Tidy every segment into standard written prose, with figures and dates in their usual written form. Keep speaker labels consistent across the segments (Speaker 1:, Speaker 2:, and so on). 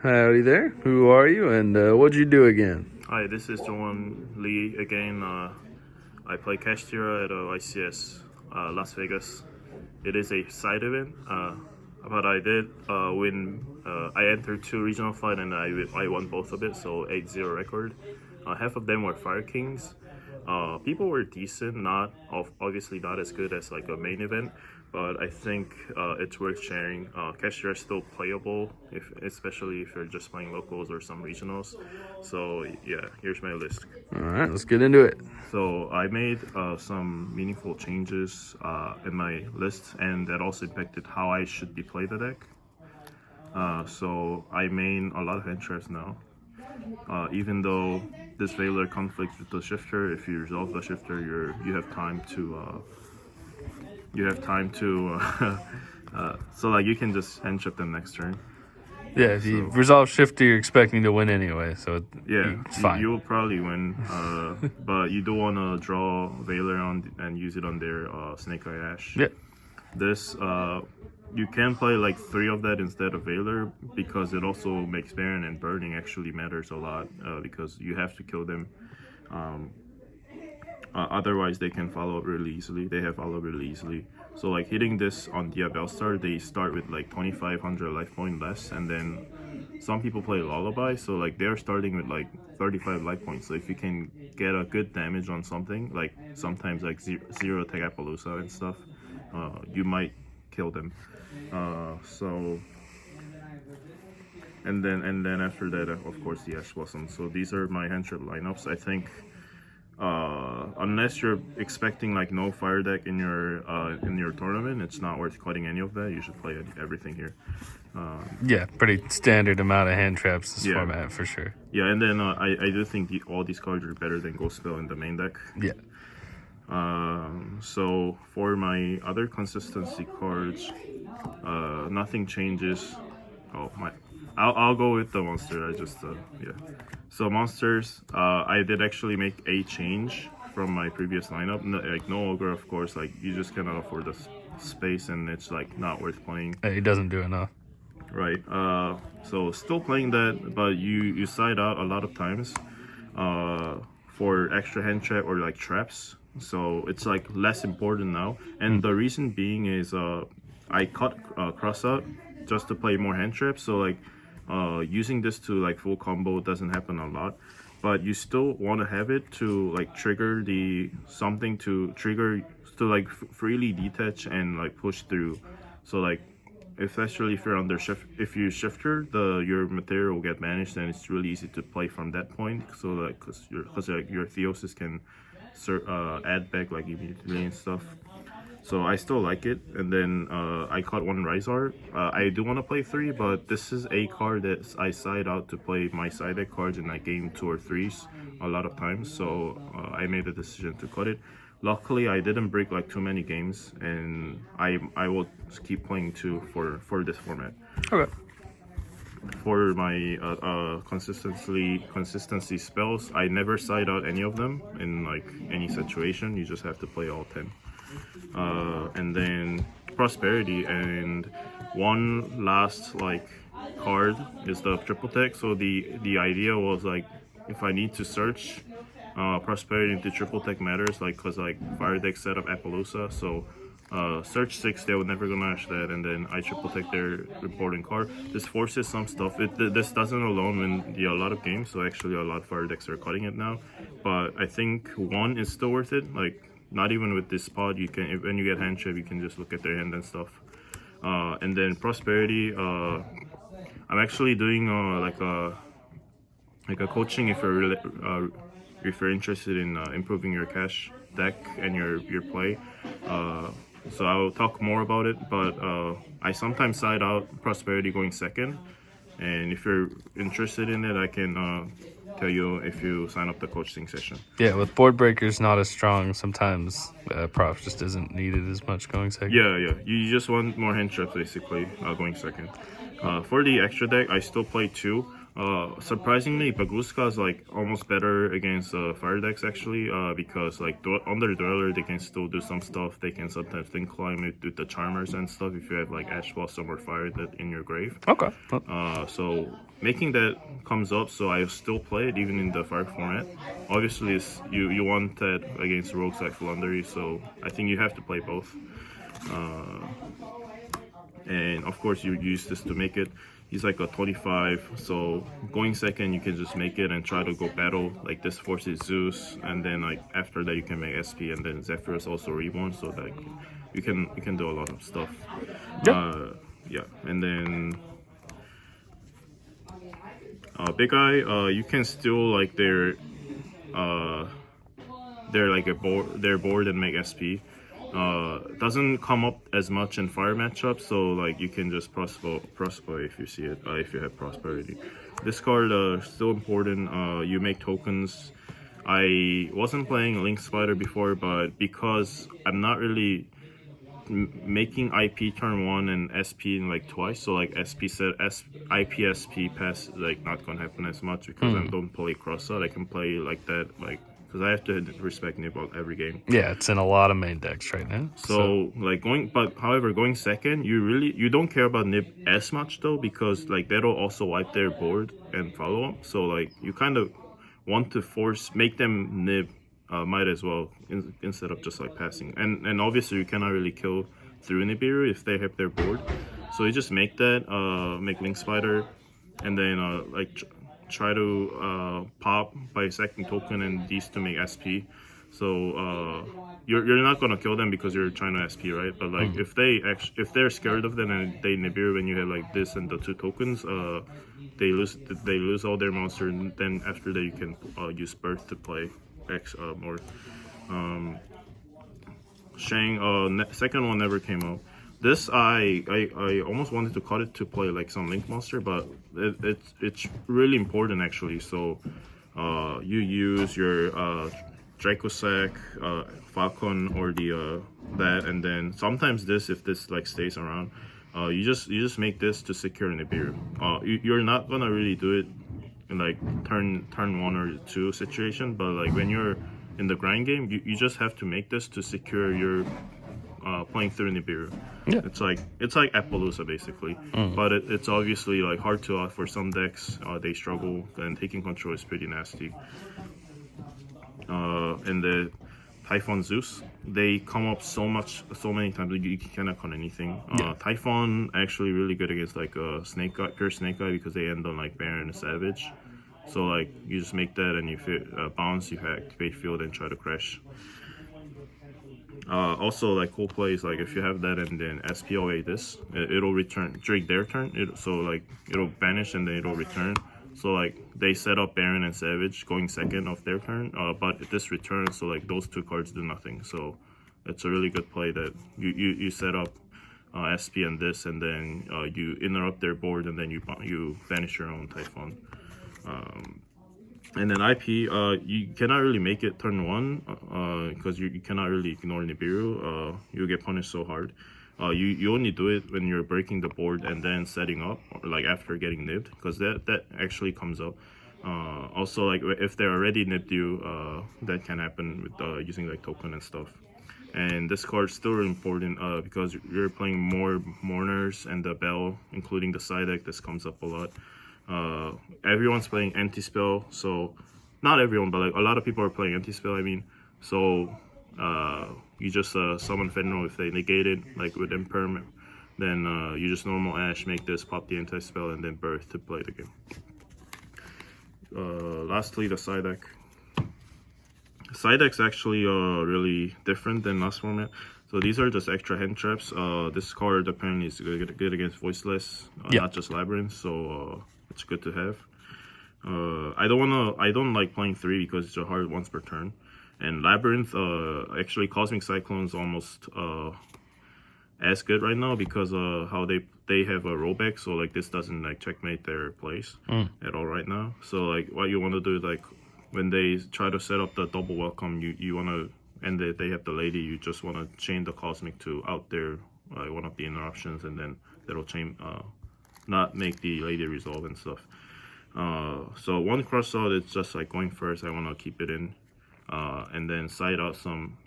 Speaker 1: Howdy there. Who are you, and what'd you do again?
Speaker 2: Hi, this is Jongwon Lee again. I play Kashtira at YCS Las Vegas. It is a side event, but I did win. I entered 2 regional fight and I won both of it, so 8-0 record. Half of them were Fire Kings. People were decent, obviously not as good as like a main event, but I think it's worth sharing. Kashtira is still playable, especially if you're just playing locals or some regionals. So yeah, here's my list.
Speaker 1: All right, let's get into it.
Speaker 2: So I made some meaningful changes in my list, and that also impacted how I should be play the deck. So I main a lot of interest now. Even though this Veiler conflicts with the shifter, if you resolve the shifter, you have time to so like you can just hand shift them next turn.
Speaker 1: Yeah, if you resolve shifter, you're expecting to win anyway, so it's fine.
Speaker 2: You'll probably win, but you do want to draw Veiler on and use it on their Snake Eye Ash.
Speaker 1: Yeah.
Speaker 2: This you can play like 3 of that instead of Veiler, because it also makes Baron, and burning actually matters a lot because you have to kill them. Otherwise, they can follow up really easily. They have follow up really easily. So like hitting this on Dia Bellstar, they start with like 2,500 life point less, and then some people play Lullaby, so like they're starting with like 35 life points. So if you can get a good damage on something, like sometimes like zero attack Appaloosa and stuff, you might kill them. And then after that, of course, the Ash Blossom. So these are my hand trip lineups. I think unless you're expecting like no fire deck in your tournament, it's not worth cutting any of that. You should play everything here.
Speaker 1: Yeah, pretty standard amount of hand traps this format for sure.
Speaker 2: Yeah, and then I do think all these cards are better than Ghost Spell in the main deck.
Speaker 1: Yeah.
Speaker 2: So for my other consistency cards, nothing changes. I'll go with the monster. So monsters, I did actually make a change from my previous lineup. No ogre, of course. Like you just cannot afford the space, and it's like not worth playing.
Speaker 1: He doesn't do enough.
Speaker 2: Right. So still playing that, but you side out a lot of times for extra hand trap or like traps. So it's like less important now, and the reason being is I cut cross out just to play more hand traps. So like using this to like full combo doesn't happen a lot, but you still want to have it to like trigger like freely detach and like push through. So like especially if you're under if you shifter, your material will get managed, and it's really easy to play from that point. So like because your Theosis can add back like immediately and stuff. So I still like it. And then I caught 1 Rizar. I do want to play 3, but this is a card that I side out to play my side deck cards, and I game 2 or 3s a lot of times. So I made the decision to cut it. Luckily, I didn't break like too many games, and I will keep playing 2 for this format.
Speaker 1: Okay.
Speaker 2: For my consistency spells, I never side out any of them in like any situation. You just have to play all 10. And then prosperity, and one last like card is the triple tech. So the idea was like if I need to search prosperity into triple tech matters, like because like fire deck set up Appaloosa, so search 6, they would never gonna match that, and then I triple tech their important card. This forces some stuff. This doesn't alone win a lot of games, so actually a lot of fire decks are cutting it now, but I think 1 is still worth it. Like not even with this spot, you can, when you get hand trap, you can just look at their hand and stuff. And then prosperity, I'm actually doing like a coaching if you're interested in improving your cash deck and your play. So I will talk more about it, but I sometimes side out prosperity going second, and if you're interested in it, I can tell you if you sign up the coaching session.
Speaker 1: Yeah, with board breakers not as strong, sometimes props just isn't needed as much going second.
Speaker 2: Yeah. You just want more hand traps basically going second. For the extra deck, I still play 2. Surprisingly, Baguska is like almost better against fire decks actually, because like under Dweller they can still do some stuff. They can sometimes thin climb it with the charmers and stuff if you have like Ash Blossom or Fire that in your grave.
Speaker 1: Okay.
Speaker 2: So making that comes up, so I still play it even in the fire format. Obviously, you want that against rogues like Flundery, so I think you have to play both. And of course you use this to make it. He's like a 25, so going second you can just make it and try to go battle. Like this forces Zeus, and then like after that you can make SP, and then Zephyrus also reborn, so that you can do a lot of stuff. Yeah, and then big eye, you can still like they're like they're bored and make SP. Doesn't come up as much in fire matchups, so like you can just prosper if you see it, if you have prosperity. This card still important. You make tokens. I wasn't playing Link Spider before, but because I'm not really making IP turn 1 and SP in like twice, so like SP set IP SP pass like not gonna happen as much because I don't play cross out. I can play like that, like because I have to respect Nib every game.
Speaker 1: Yeah, it's in a lot of main decks right now.
Speaker 2: So like going second, you don't care about Nib as much though, because like that'll also wipe their board and follow up. So like you kind of want to make them Nib. Might as well instead of just like passing, and obviously you cannot really kill through Nibiru if they have their board, so you just make that make Link Spider, and then try to pop by second token and these to make SP. So you're not gonna kill them because you're trying to SP, right? But like if they're scared of them and they Nibiru when you have like this and the 2 tokens, they lose all their monsters, and then after that you can use Birth to play X more. Shang, second one never came out. This I almost wanted to cut it to play like some Link monster, but it's really important actually. So you use your Dracosac, Falcon, or the that, and then sometimes if this like stays around, you just make this to secure Nibiru. You're not gonna really do it in like turn 1 or 2 situation, but like when you're in the grind game, you just have to make this to secure your playing through Nibiru.
Speaker 1: Yeah.
Speaker 2: It's like Appaloosa basically, but it's obviously like hard to for some decks. They struggle, and taking control is pretty nasty. And the Typhon Zeus, they come up so many times you cannot con anything. Typhon actually really good against like pure Snake Eye because they end on like Baron and Savage. So like you just make that and you bounce, you activate field and try to crash. Also like cool plays, like if you have that and then SPOA this, it'll return during their turn. So like it'll banish and then it'll return. So like they set up Baron and Savage going second of their turn, but this returns, so like those 2 cards do nothing. So it's a really good play that you set up SP and this, and then you interrupt their board, and then you banish your own Typhon. And then IP, you cannot really make it turn 1 because you cannot really ignore Nibiru. You get punished so hard. You only do it when you're breaking the board and then setting up, or like after getting nibbed, because that actually comes up. Also, like if they're already nibbed you, that can happen with using like token and stuff. And this card's still really important because you're playing more Mourners and the Bell, including the side deck. This comes up a lot. Everyone's playing anti-spell, so not everyone, but like a lot of people are playing anti-spell. I mean, so you just summon Fenrir if they negate it, like with Imperm. Then you just normal Ash, make this, pop the anti-spell, and then Birth to play the game. Lastly, the side deck. Side deck's actually really different than last format. So these are just extra hand traps. This card apparently is good against Voiceless, not just Labyrinth, so it's good to have. I don't like playing 3 because it's a hard once per turn. And Labyrinth, actually Cosmic Cyclone's almost as good right now because how they have a rollback, so like this doesn't like checkmate their plays at all right now. So like what you want to do, like when they try to set up the double welcome, you want to, and they have the lady, you just want to chain the Cosmic to out there one of the interruptions, and then that'll chain not make the lady resolve and stuff. So one cross out, it's just like going first. I want to keep it in, and then side out some.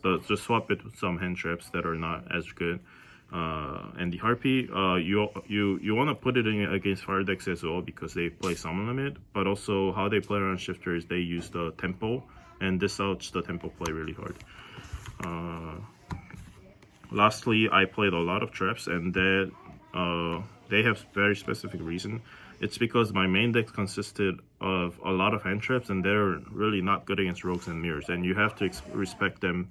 Speaker 2: So just swap it with some hand traps that are not as good. And the harpy, you want to put it in against fire decks as well because they play summon limit. But also how they play around shifters, they use the tempo, and this outs the tempo play really hard. Lastly, I played a lot of traps, and that they have very specific reason. It's because my main deck consisted of a lot of hand traps, and they're really not good against rogues and mirrors, and you have to respect them.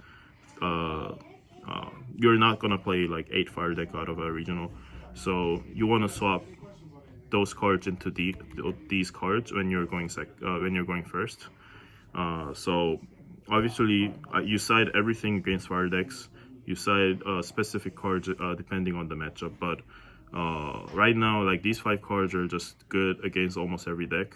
Speaker 2: You're not gonna play like 8 fire deck out of a regional, so you want to swap those cards into these cards when you're going first. So obviously you side everything against fire decks. You side specific cards depending on the matchup, but right now, like, these 5 cards are just good against almost every deck.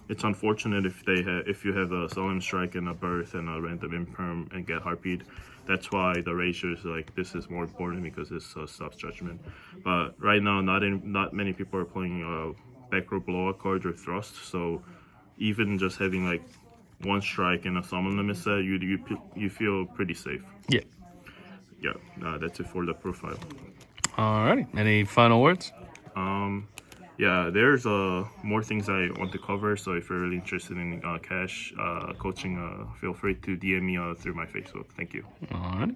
Speaker 2: It's unfortunate if you have a Solemn Strike and a Birth and a random Imperm and get harpied. That's why the ratio is like this is more important because it's stops judgment. But right now, not many people are playing back row blowout cards or thrust. So even just having like 1 strike and a summon limit set, you feel pretty safe.
Speaker 1: Yeah.
Speaker 2: Yeah, that's it for the profile.
Speaker 1: Alrighty. Any final words?
Speaker 2: Yeah, there's more things I want to cover. So if you're really interested in cash coaching, feel free to DM me through my Facebook. Thank you.
Speaker 1: Alrighty.